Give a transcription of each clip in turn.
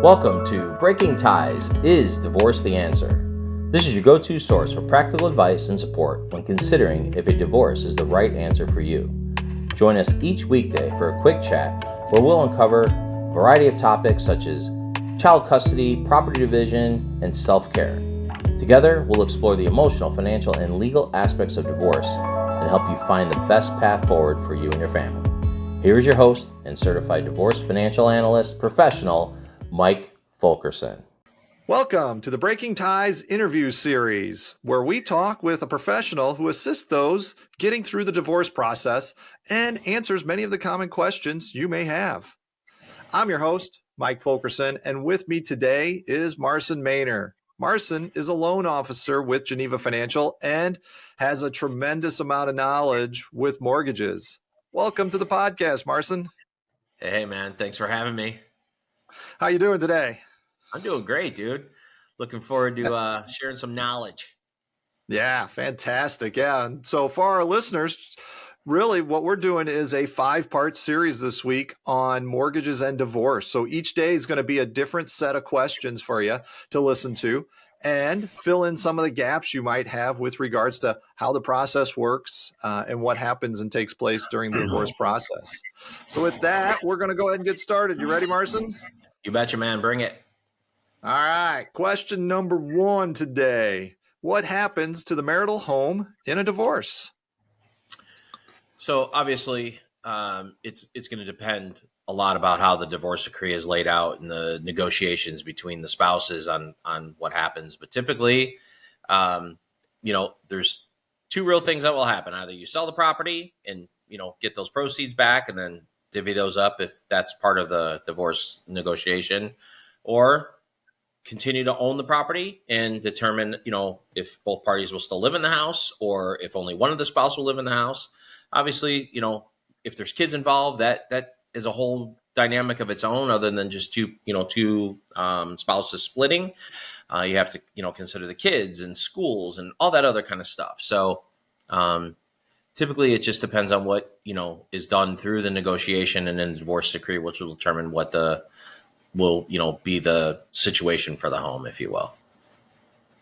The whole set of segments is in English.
Welcome to Breaking Ties, Is Divorce the Answer? This is your go-to source for practical advice and support when considering if a divorce is the right answer for you. Join us each weekday for a quick chat where we'll uncover a variety of topics such as child custody, property division, and self-care. Together, we'll explore the emotional, financial, and legal aspects of divorce and help you find the best path forward for you and your family. Here is your host and Certified Divorce Financial Analyst professional, Mike Fulkerson. Welcome to the Breaking Ties interview series, where we talk with a professional who assists those getting through the divorce process and answers many of the common questions you may have. I'm your host, Mike Fulkerson, and with me today is Marson Maynor. Marson is a loan officer with Geneva Financial and has a tremendous amount of knowledge with mortgages. Welcome to the podcast, Marson. Hey, man. Thanks for having me. How you doing today? I'm doing great, dude. Looking forward to sharing some knowledge. Yeah, fantastic. Yeah. And so for our listeners, really what we're doing is a 5-part series this week on mortgages and divorce. So each day is going to be a different set of questions for you to listen to and fill in some of the gaps you might have with regards to how the process works and what happens and takes place during the divorce process. So with that, we're going to go ahead and get started. You ready, Marson? You betcha, man. Bring it. All right. Question number 1 today. What happens to the marital home in a divorce? So obviously, it's going to depend a lot about how the divorce decree is laid out and the negotiations between the spouses on what happens. But typically, there's two real things that will happen. Either you sell the property and get those proceeds back and then divvy those up if that's part of the divorce negotiation, or continue to own the property and determine, if both parties will still live in the house or if only one of the spouse will live in the house. Obviously, if there's kids involved, that is a whole dynamic of its own, other than just two spouses splitting. You have to, consider the kids and schools and all that other kind of stuff. So typically it just depends on what, is done through the negotiation and then the divorce decree, which will determine what will be the situation for the home, if you will.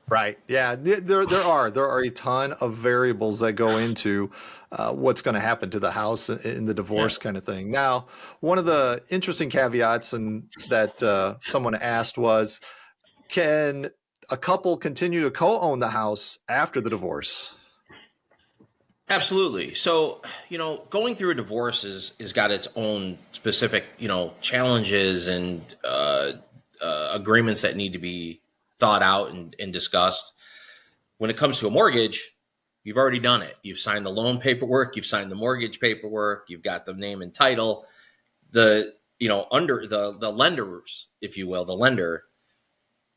Right. Yeah. There are a ton of variables that go into what's going to happen to the house in the divorce kind of thing. Now, one of the interesting caveats and that someone asked was, can a couple continue to co-own the house after the divorce? Absolutely. So, going through a divorce is got its own specific, challenges and agreements that need to be thought out and discussed. When it comes to a mortgage, you've already done it. You've signed the loan paperwork, you've signed the mortgage paperwork, you've got the name and title. Under the lenders, if you will, the lender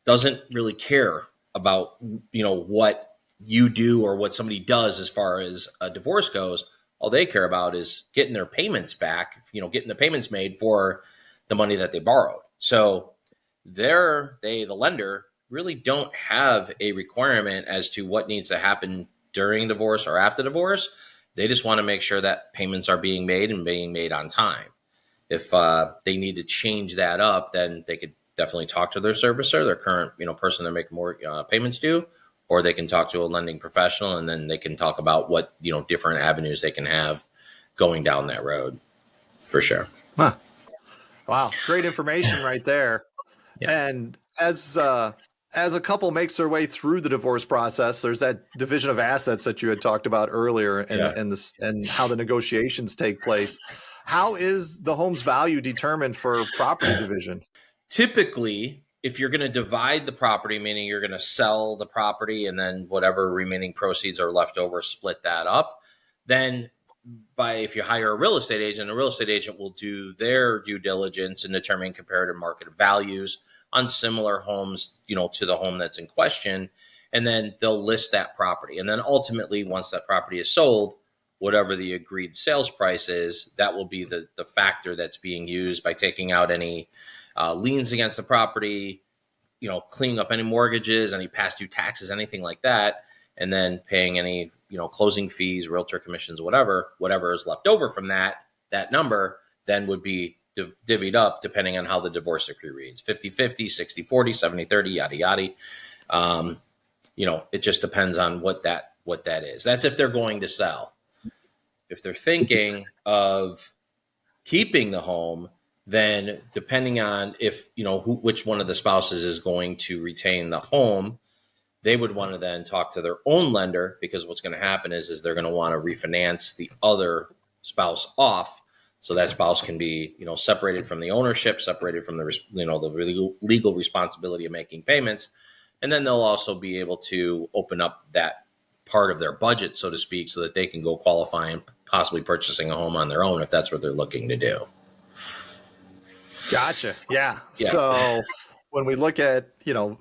doesn't really care about, what you do or what somebody does as far as a divorce goes. All they care about is getting their payments back, getting the payments made for the money that they borrowed. So the lender really don't have a requirement as to what needs to happen during divorce or after divorce. They just want to make sure that payments are being made and being made on time. If they need to change that up, then they could definitely talk to their servicer, their current, person they're making more payments to, or they can talk to a lending professional, and then they can talk about what, different avenues they can have going down that road, for sure. Huh. Wow. Great information right there. Yeah. And as a couple makes their way through the divorce process, there's that division of assets that you had talked about earlier and how the negotiations take place. How is the home's value determined for property division? Typically, if you're going to divide the property, meaning you're going to sell the property and then whatever remaining proceeds are left over, split that up, then if you hire a real estate agent will do their due diligence and determine comparative market values on similar homes, to the home that's in question. And then they'll list that property. And then ultimately, once that property is sold, whatever the agreed sales price is, that will be the factor that's being used by taking out any liens against the property, cleaning up any mortgages, any past due taxes, anything like that, and then paying any, closing fees, realtor commissions, whatever is left over from that number then would be divvied up depending on how the divorce decree reads, 50-50, 60-40, 70-30, yada, yada. It just depends on what that is. That's if they're going to sell. If they're thinking of keeping the home, then depending on if, which one of the spouses is going to retain the home, they would want to then talk to their own lender, because what's going to happen is they're going to want to refinance the other spouse off. So that spouse can be, separated from the ownership, separated from the legal responsibility of making payments. And then they'll also be able to open up that part of their budget, so to speak, so that they can go qualify and possibly purchasing a home on their own if that's what they're looking to do. Gotcha. Yeah. So when we look at,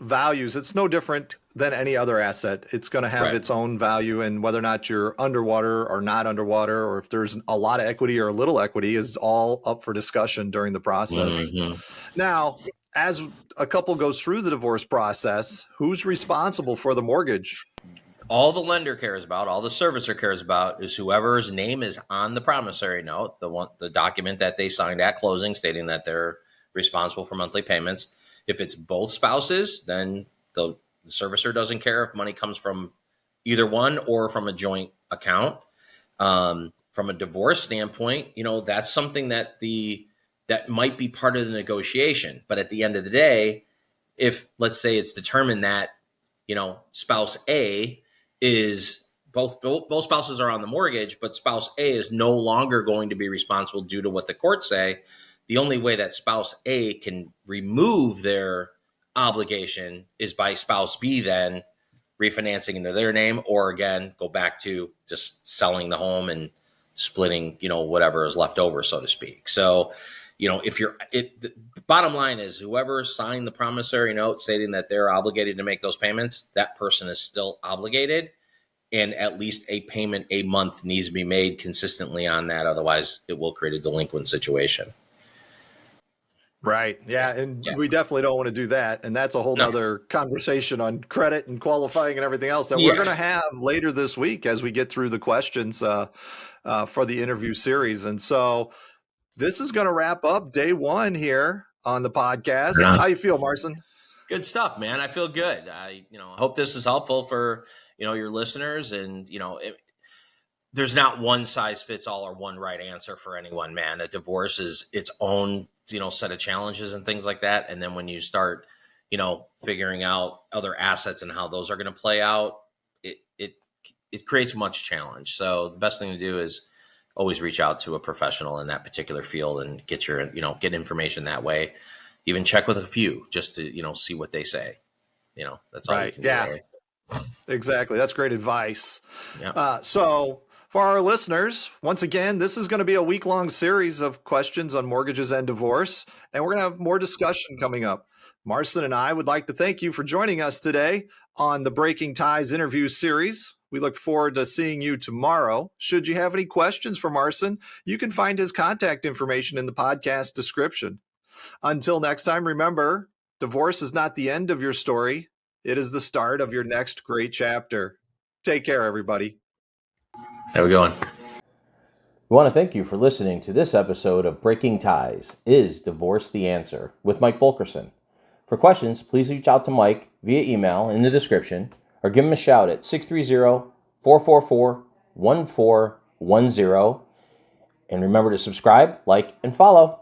values, it's no different than any other asset. It's going to have its own value, and whether or not you're underwater or not underwater, or if there's a lot of equity or a little equity, is all up for discussion during the process. Mm-hmm. Now, as a couple goes through the divorce process, who's responsible for the mortgage? All the lender cares about, all the servicer cares about, is whoever's name is on the promissory note, the document that they signed at closing stating that they're responsible for monthly payments. If it's both spouses, then the servicer doesn't care if money comes from either one or from a joint account. From a divorce standpoint, that's something that might be part of the negotiation. But at the end of the day, if, let's say, it's determined that, spouse A is both spouses are on the mortgage, but spouse A is no longer going to be responsible due to what the courts say, the only way that spouse A can remove their obligation is by spouse B then refinancing into their name, or again, go back to just selling the home and splitting, whatever is left over, so to speak. So, the bottom line is whoever signed the promissory note stating that they're obligated to make those payments, that person is still obligated, and at least a payment a month needs to be made consistently on that. Otherwise, it will create a delinquent situation. Right. Yeah. And we definitely don't want to do that. And that's a whole nother conversation on credit and qualifying and everything else that we're going to have later this week as we get through the questions for the interview series. And so this is going to wrap up day one here on the podcast. How you feel, Marson? Good stuff, man. I feel good. I hope this is helpful for, your listeners, and, there's not one size fits all or one right answer for anyone, man. A divorce is its own, set of challenges and things like that. And then when you start, figuring out other assets and how those are going to play out, it creates much challenge. So the best thing to do is always reach out to a professional in that particular field and get get information that way. Even check with a few just to, see what they say. That's all you can do. Right? Exactly. That's great advice. Yeah. So for our listeners, once again, this is going to be a week-long series of questions on mortgages and divorce, and we're going to have more discussion coming up. Marson and I would like to thank you for joining us today on the Breaking Ties interview series. We look forward to seeing you tomorrow. Should you have any questions for Marson, you can find his contact information in the podcast description. Until next time, remember, divorce is not the end of your story. It is the start of your next great chapter. Take care, everybody. How we going? We want to thank you for listening to this episode of Breaking Ties, Is Divorce the Answer? With Mike Fulkerson. For questions, please reach out to Mike via email in the description, or give him a shout at 630-444-1410. And remember to subscribe, like, and follow.